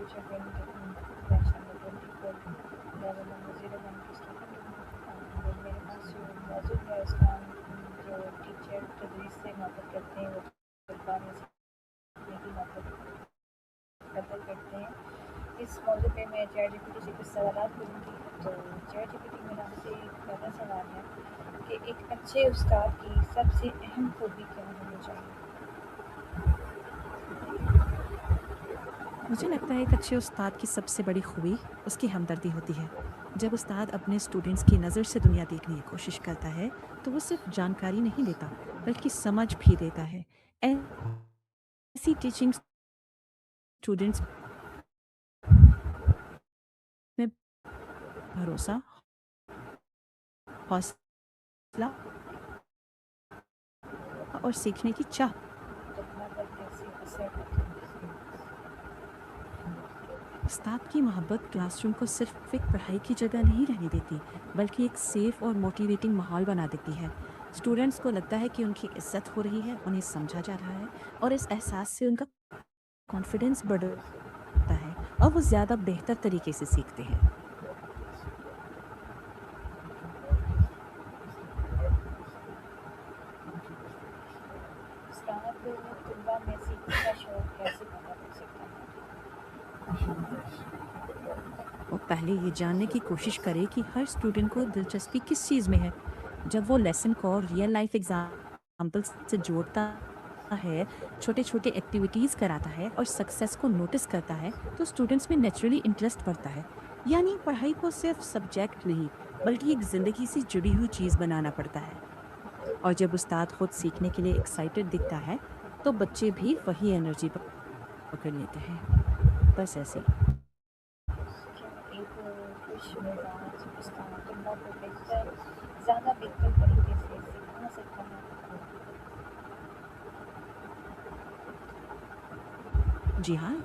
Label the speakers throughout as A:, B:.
A: future 20 batch number 24 level number 01 की student हूँ। और मेरे पास जो मौजूद है इस टाइम जो टीचर तदरीस से मदद करते हैं वो तलबा में सीखने की मदद कदर करते हैं। इस मौजू पे मैं चैट जीपीटी से कुछ सवालात करूँगी। तो चैट जीपीटी मेरा आपसे एक पहला सवाल है कि एक अच्छे उस्ताद की सबसे अहम खूबी क्या होनी चाहिए?
B: मुझे लगता है एक अच्छे उस्ताद की सबसे बड़ी खूबी उसकी हमदर्दी होती है। जब उस्ताद अपने स्टूडेंट्स की नज़र से दुनिया देखने की कोशिश करता है, तो वो सिर्फ जानकारी नहीं देता, बल्कि समझ भी देता है। ऐसी टीचिंग स्टूडेंट्स में भरोसा, हौसला और सीखने की चाह।
A: तुलना पर कैसे असर करती है?
B: उस्ताद की मोहब्बत क्लासरूम को सिर्फ एक पढ़ाई की जगह नहीं रहने देती, बल्कि एक सेफ और मोटिवेटिंग माहौल बना देती है। स्टूडेंट्स को लगता है कि उनकी इज्जत हो रही है, उन्हें समझा जा रहा है, और इस एहसास से उनका कॉन्फिडेंस बढ़ता है और वो ज़्यादा बेहतर तरीके से सीखते हैं।
A: उस्ताद तुलबा में सीखने का शौक कैसे पैदा कर सकता है?
B: वो पहले ये जानने की कोशिश करे कि हर स्टूडेंट को दिलचस्पी किस चीज़ में है। जब वो लेसन को रियल लाइफ एग्जाम्पल से जोड़ता है, छोटे छोटे एक्टिविटीज़ कराता है और सक्सेस को नोटिस करता है, तो स्टूडेंट्स में नेचुरली इंटरेस्ट बढ़ता है। यानी पढ़ाई को सिर्फ सब्जेक्ट नहीं, बल्कि एक ज़िंदगी से जुड़ी हुई चीज़ बनाना पड़ता है। और जब उस्ताद खुद सीखने के लिए एक्साइटेड दिखता है, तो बच्चे भी वही एनर्जी पकड़ लेते हैं। बस ऐसे ही।
A: क्या एक खुश मिजाज उस्ताद तुलबा को ज़्यादा बेहतर तरीके से सिखा सकता है?
B: जी हाँ,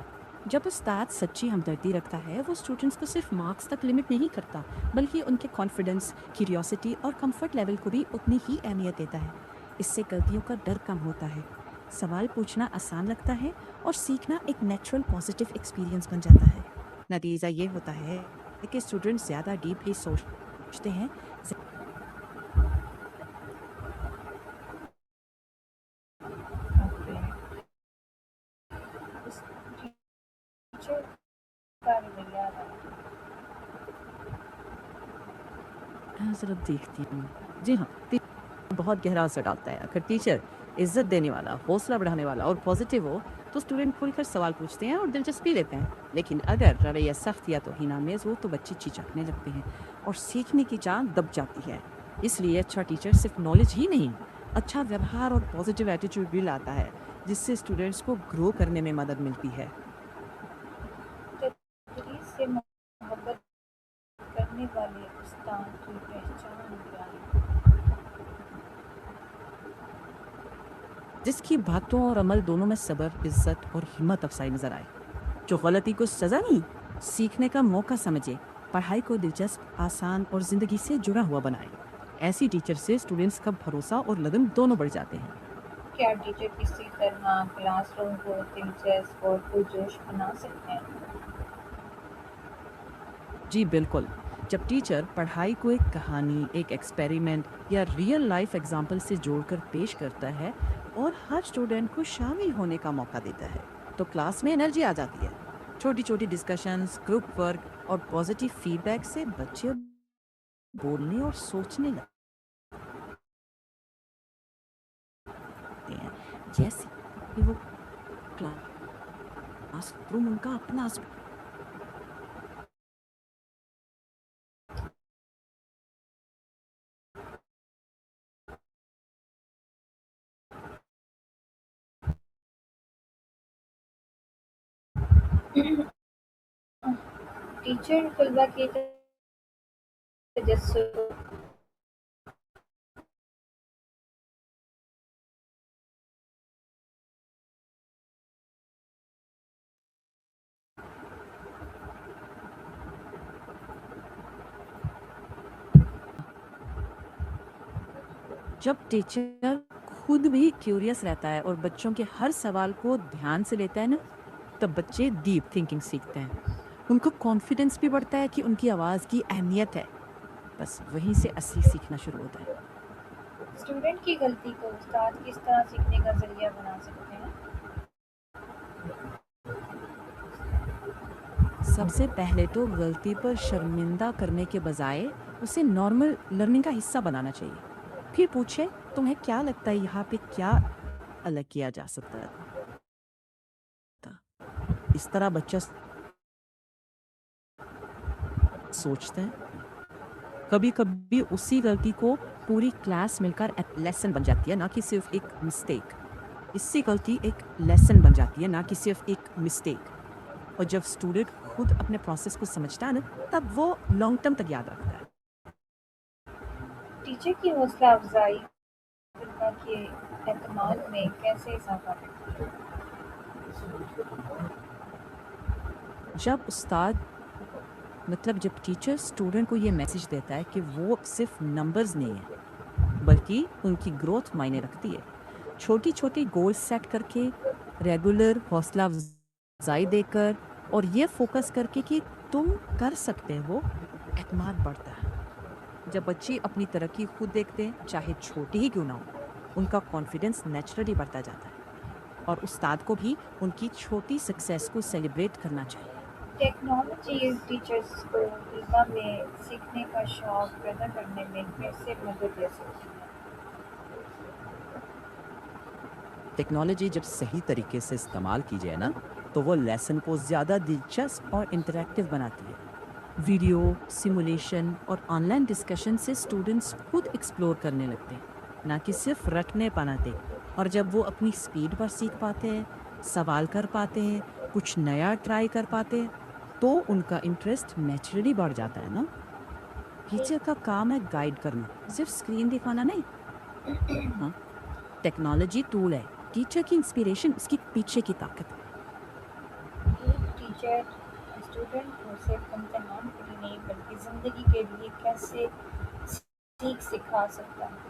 B: जब उस्ताद सच्ची हमदर्दी रखता है, वो स्टूडेंट्स को सिर्फ मार्क्स तक लिमिट नहीं करता, बल्कि उनके कॉन्फिडेंस, क्यूरियोसिटी और कंफर्ट लेवल को भी उतनी ही अहमियत देता है। इससे गलतियों का डर कम होता है, सवाल पूछना आसान लगता है और सीखना एक नेचुरल पॉजिटिव एक्सपीरियंस बन जाता है। नतीजा ये होता है कि स्टूडेंट्स ज़्यादा डीपली सोचते हैं।
A: ओके। उस टीचर का रवैया
B: ज़रा देखती हूँ। जी हाँ, बहुत गहरा असर डालता है। अगर टीचर इज्जत देने वाला, हौसला बढ़ाने वाला और पॉजिटिव हो, तो स्टूडेंट खुलकर सवाल पूछते हैं और दिलचस्पी लेते हैं। लेकिन अगर रवैया सख्त या तौहीनामेज़ हो, तो बच्चे झिझकने लगते हैं और सीखने की चाह दब जाती है। इसलिए अच्छा टीचर सिर्फ नॉलेज ही नहीं, अच्छा व्यवहार और पॉजिटिव एटीट्यूड भी लाता है, जिससे स्टूडेंट्स को ग्रो करने में मदद मिलती है।
A: तदरीस से मोहब्बत करने वाले उस्ताद की पहचान क्या है?
B: जिसकी बातों और अमल दोनों में सब्र, इज्जत और हिम्मत अफसाई नजर आए। जो गलती को सजा नहीं, सीखने का मौका समझे, पढ़ाई को दिलचस्प, आसान और जिंदगी से जुड़ा हुआ बनाए। ऐसी टीचर से स्टूडेंट्स का भरोसा और लगन दोनों बढ़ जाते हैं।
A: क्या टीचर किसी तरह क्लासरूम को दिलचस्प और पुरजोश बना सकते हैं?
B: जी बिल्कुल। जब टीचर पढ़ाई को एक कहानी, एक एक्सपेरिमेंट या रियल लाइफ एग्जाम्पल से जोड़कर पेश करता है और हर स्टूडेंट को शामिल होने का मौका देता है, तो क्लास में एनर्जी आ जाती है। छोटी छोटी डिस्कशंस, ग्रुप वर्क और पॉजिटिव फीडबैक से बच्चे बोलने और सोचने लगते हैं। जैसे कि वो क्लासरूम उनका अपना
A: टीचर तलबा के तजस्सुस
B: जब टीचर खुद भी क्यूरियस रहता है और बच्चों के हर सवाल को ध्यान से लेता है ना, तब बच्चे डीप थिंकिंग सीखते हैं। उनको कॉन्फिडेंस भी बढ़ता है कि उनकी आवाज़ की अहमियत है। बस वहीं से असली सीखना शुरू होता है।
A: स्टूडेंट की गलती को उस्ताद किस तरह सीखने का ज़रिया बना सकते हैं?
B: सबसे पहले तो गलती पर शर्मिंदा करने के बजाय उसे नॉर्मल लर्निंग का हिस्सा बनाना चाहिए। फिर पूछे, तुम्हें क्या लगता है यहाँ पे क्या अलग किया जा सकता था? इस तरह बच्चा सोचते हैं। कभी कभी उसी गलती को पूरी क्लास मिलकर एक लेसन बन जाती है, ना कि सिर्फ एक मिस्टेक। इससे गलती एक लेसन बन जाती है, ना कि सिर्फ एक मिस्टेक। और जब स्टूडेंट खुद अपने प्रोसेस को समझता है ना, तब वो लॉन्ग टर्म तक याद रखता है।
A: टीचर की हौसला अफजाई तलबा के एतमाद में कैसे इजाफा करती है?
B: जब उस्ताद जब टीचर स्टूडेंट को ये मैसेज देता है कि वो सिर्फ नंबर्स नहीं है, बल्कि उनकी ग्रोथ मायने रखती है। छोटी छोटी गोल सेट करके, रेगुलर हौसला अफजाई देकर और ये फोकस करके कि तुम कर सकते हो, एतमाद बढ़ता है। जब बच्चे अपनी तरक्की खुद देखते हैं, चाहे छोटी ही क्यों ना हो, उनका कॉन्फिडेंस नेचुरली बढ़ता जाता है। और उस्ताद को भी उनकी छोटी सक्सेस को सेलिब्रेट करना चाहिए।
A: टेक्नोलॉजी टीचर्स को तलबा में सीखने का शौक पैदा करने में कैसे मदद दे सकती है?
B: टेक्नोलॉजी जब सही तरीके से इस्तेमाल की जाए ना, तो वो लेसन को ज़्यादा दिलचस्प और इंटरैक्टिव बनाती है। वीडियो, सिमुलेशन और ऑनलाइन डिस्कशन से स्टूडेंट्स खुद एक्सप्लोर करने लगते हैं, ना कि सिर्फ रटने पाते। और जब वो अपनी स्पीड पर सीख पाते हैं, सवाल कर पाते हैं, कुछ नया ट्राई कर पाते हैं, तो उनका इंटरेस्ट नेचुरली बढ़ जाता है ना। टीचर का काम है गाइड करना, सिर्फ स्क्रीन दिखाना नहीं। हाँ, टेक्नोलॉजी टूल है, टीचर की इंस्पिरेशन उसकी पीछे की ताकत है।
A: एक टीचर स्टूडेंट को सिर्फ इम्तिहान के लिए नहीं बल्कि ज़िंदगी के लिए कैसे सीख सिखा सकता है?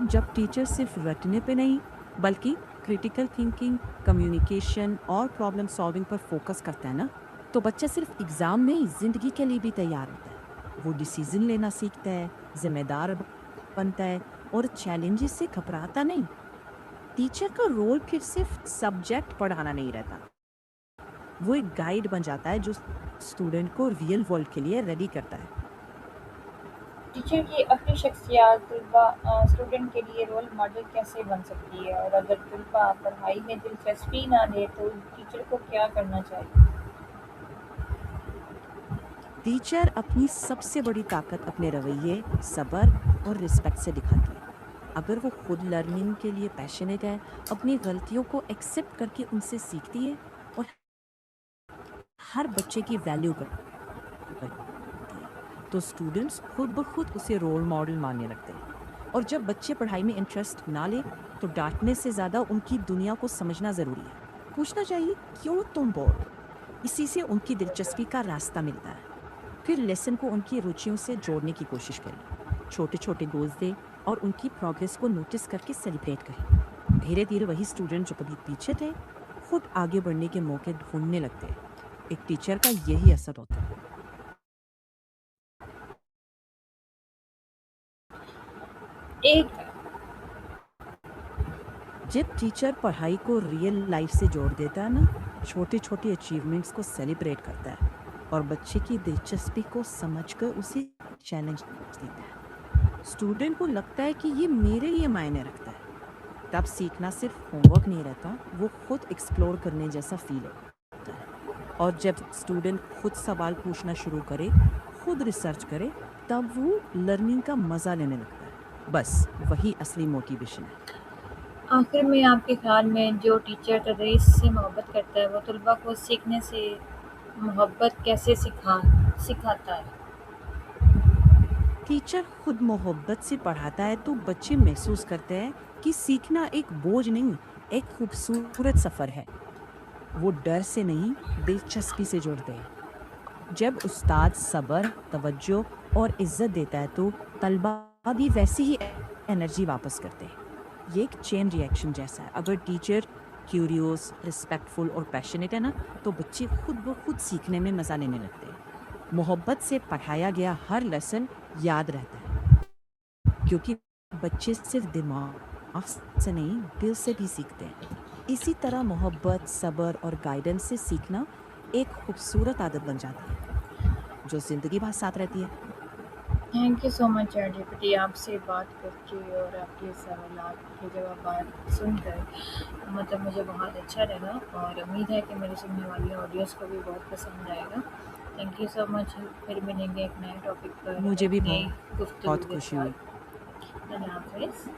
B: जब टीचर सिर्फ रटने पे नहीं, बल्कि क्रिटिकल थिंकिंग, कम्युनिकेशन और प्रॉब्लम सॉल्विंग पर फोकस करता है ना, तो बच्चा सिर्फ एग्जाम में ही जिंदगी के लिए भी तैयार होता है। वो डिसीजन लेना सीखता है, जिम्मेदार बनता है और चैलेंजेस से घबराता नहीं। टीचर का रोल फिर सिर्फ सब्जेक्ट पढ़ाना नहीं रहता, वो एक गाइड बन जाता है जो स्टूडेंट को रियल वर्ल्ड के लिए रेडी करता है।
A: टीचर की अपनी शख्सियत स्टूडेंट के लिए रोल मॉडल कैसे बन सकती है, और अगर तलबा पढ़ाई में दिलचस्पी ना ले तो टीचर को क्या करना चाहिए?
B: टीचर अपनी सबसे बड़ी ताकत अपने रवैये, सब्र और रिस्पेक्ट से दिखाती है। अगर वो खुद लर्निंग के लिए पैशनेट है, अपनी गलतियों को एक्सेप्ट करके उनसे सीखती है और हर बच्चे की वैल्यू करती है, तो स्टूडेंट्स खुद ब खुद उसे रोल मॉडल मानने लगते हैं। और जब बच्चे पढ़ाई में इंटरेस्ट ना ले, तो डांटने से ज़्यादा उनकी दुनिया को समझना ज़रूरी है। पूछना चाहिए, क्यों तुम बोर हो? इसी से उनकी दिलचस्पी का रास्ता मिलता है। फिर लेसन को उनकी रुचियों से जोड़ने की कोशिश करें, छोटे छोटे गोल्स दें और उनकी प्रोग्रेस को नोटिस करके सेलिब्रेट करें। धीरे धीरे वही स्टूडेंट जो कभी पीछे थे, खुद आगे बढ़ने के मौके ढूंढने लगते हैं। एक टीचर का यही असर होता है।
A: एक
B: जब टीचर पढ़ाई को रियल लाइफ से जोड़ देता है ना, छोटे छोटे अचीवमेंट्स को सेलिब्रेट करता है और बच्चे की दिलचस्पी को समझकर उसे चैलेंज देता है, स्टूडेंट को लगता है कि ये मेरे लिए मायने रखता है। तब सीखना सिर्फ होमवर्क नहीं रहता, वो खुद एक्सप्लोर करने जैसा फील होता है। और जब स्टूडेंट खुद सवाल पूछना शुरू करे, खुद रिसर्च करे, तब वो लर्निंग का मज़ा लेने लगता है। बस वही असली मोटिवेशन है।
A: आखिर में आपके ख्याल में जो टीचर तदरीस से मोहब्बत करता है वो तलबा को सीखने से मोहब्बत कैसे सिखाता है?
B: टीचर खुद मोहब्बत से पढ़ाता है तो बच्चे महसूस करते हैं कि सीखना एक बोझ नहीं, एक खूबसूरत सफ़र है। वो डर से नहीं, दिलचस्पी से जुड़ते हैं। जब उस्ताद सब्र, तवज्जो और इज्जत देता है, तो तलबा भी वैसी ही एनर्जी वापस करते हैं। ये एक चेन रिएक्शन जैसा है। अगर टीचर क्यूरियस, रिस्पेक्टफुल और पैशनेट है ना, तो बच्चे खुद ब खुद सीखने में मज़ा लेने लगते हैं। मोहब्बत से पढ़ाया गया हर लेसन याद रहता है, क्योंकि बच्चे सिर्फ दिमाग से नहीं, दिल से भी सीखते हैं। इसी तरह मोहब्बत, सब्र और गाइडेंस से सीखना एक खूबसूरत आदत बन जाती है, जो ज़िंदगी भर साथ रहती है।
A: Thank you so much chat GPT, आपसे बात करके और आपके सवाल के जवाब सुनकर मतलब मुझे बहुत अच्छा लगा और उम्मीद है कि मेरे सुनने वाली ऑडियंस को भी बहुत पसंद आएगा। Thank you so much. फिर मिलेंगे एक नए टॉपिक पर
B: मुझे
A: एक
B: भी
A: नई
B: बहुत
A: गुफ्तगू के
B: खुशी हुई।
A: साथ। अल्लाह हाफिज़।